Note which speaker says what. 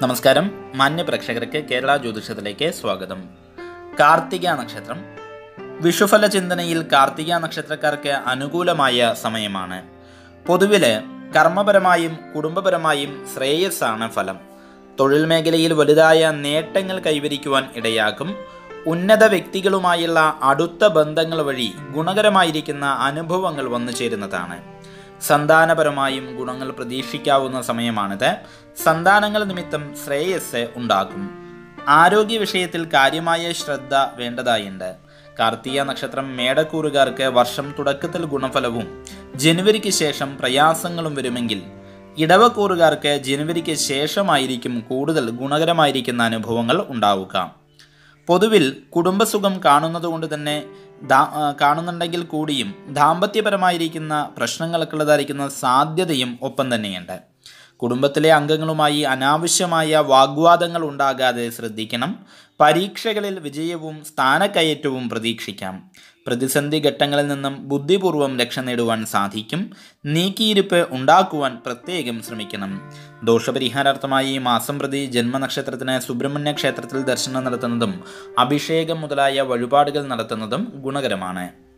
Speaker 1: നമസ്കാരം മാന്യ പ്രേക്ഷകർക്ക് കേരള ജ്യോതിഷത്തിലേക്ക് സ്വാഗതം. കാർത്തിക നക്ഷത്രം. വിഷുഫല ചിന്തനയിൽ കാർത്തിക നക്ഷത്രക്കാർക്ക് അനുകൂലമായ സമയമാണ്. പൊതുവിൽ കർമ്മപരമായും കുടുംബപരമായും ശ്രേയസ്സാണ് ഫലം. തൊഴിൽ മേഖലയിൽ വലുതായ നേട്ടങ്ങൾ കൈവരിക്കുവാൻ ഇടയാക്കും. ഉന്നത വ്യക്തികളുമായുള്ള അടുത്ത ബന്ധങ്ങൾ വഴി ഗുണകരമായിരിക്കുന്ന അനുഭവങ്ങൾ വന്നു ചേരുന്നതാണ്. സന്താനപരമായും ഗുണങ്ങൾ പ്രതീക്ഷിക്കാവുന്ന സമയമാണിത്. സന്താനങ്ങൾ നിമിത്തം ശ്രേയസ് ഉണ്ടാകും. ആരോഗ്യ വിഷയത്തിൽ കാര്യമായ ശ്രദ്ധ വേണ്ടതായുണ്ട്. കാർത്തിക നക്ഷത്രം മേടക്കൂറുകാർക്ക് വർഷം തുടക്കത്തിൽ ഗുണഫലവും ജനുവരിക്ക് ശേഷം പ്രയാസങ്ങളും വരുമെങ്കിൽ ഇടവക്കൂറുകാർക്ക് ജനുവരിക്ക് ശേഷമായിരിക്കും കൂടുതൽ ഗുണകരമായിരിക്കുന്ന അനുഭവങ്ങൾ ഉണ്ടാവുക. പൊതുവിൽ കുടുംബസുഖം കാണുന്നതുകൊണ്ട് തന്നെ കാണുന്നുണ്ടെങ്കിൽ കൂടിയും ദാമ്പത്യപരമായിരിക്കുന്ന പ്രശ്നങ്ങൾക്കുള്ളതായിരിക്കുന്ന സാധ്യതയും ഒപ്പം തന്നെയുണ്ട്. കുടുംബത്തിലെ അംഗങ്ങളുമായി അനാവശ്യമായ വാഗ്വാദങ്ങൾ ഉണ്ടാകാതെ ശ്രദ്ധിക്കണം. പരീക്ഷകളിൽ വിജയവും സ്ഥാനക്കയറ്റവും പ്രതീക്ഷിക്കാം. പ്രതിസന്ധി ഘട്ടങ്ങളിൽ നിന്നും ബുദ്ധിപൂർവ്വം രക്ഷ നേടുവാൻ സാധിക്കും. നീക്കിയിരിപ്പ് ഉണ്ടാക്കുവാൻ പ്രത്യേകം ശ്രമിക്കണം. ദോഷപരിഹാരാർത്ഥമായി മാസം പ്രതി ജന്മനക്ഷത്രത്തിന് സുബ്രഹ്മണ്യ ക്ഷേത്രത്തിൽ ദർശനം നടത്തുന്നതും അഭിഷേകം മുതലായ വഴിപാടുകൾ നടത്തുന്നതും ഗുണകരമാണ്.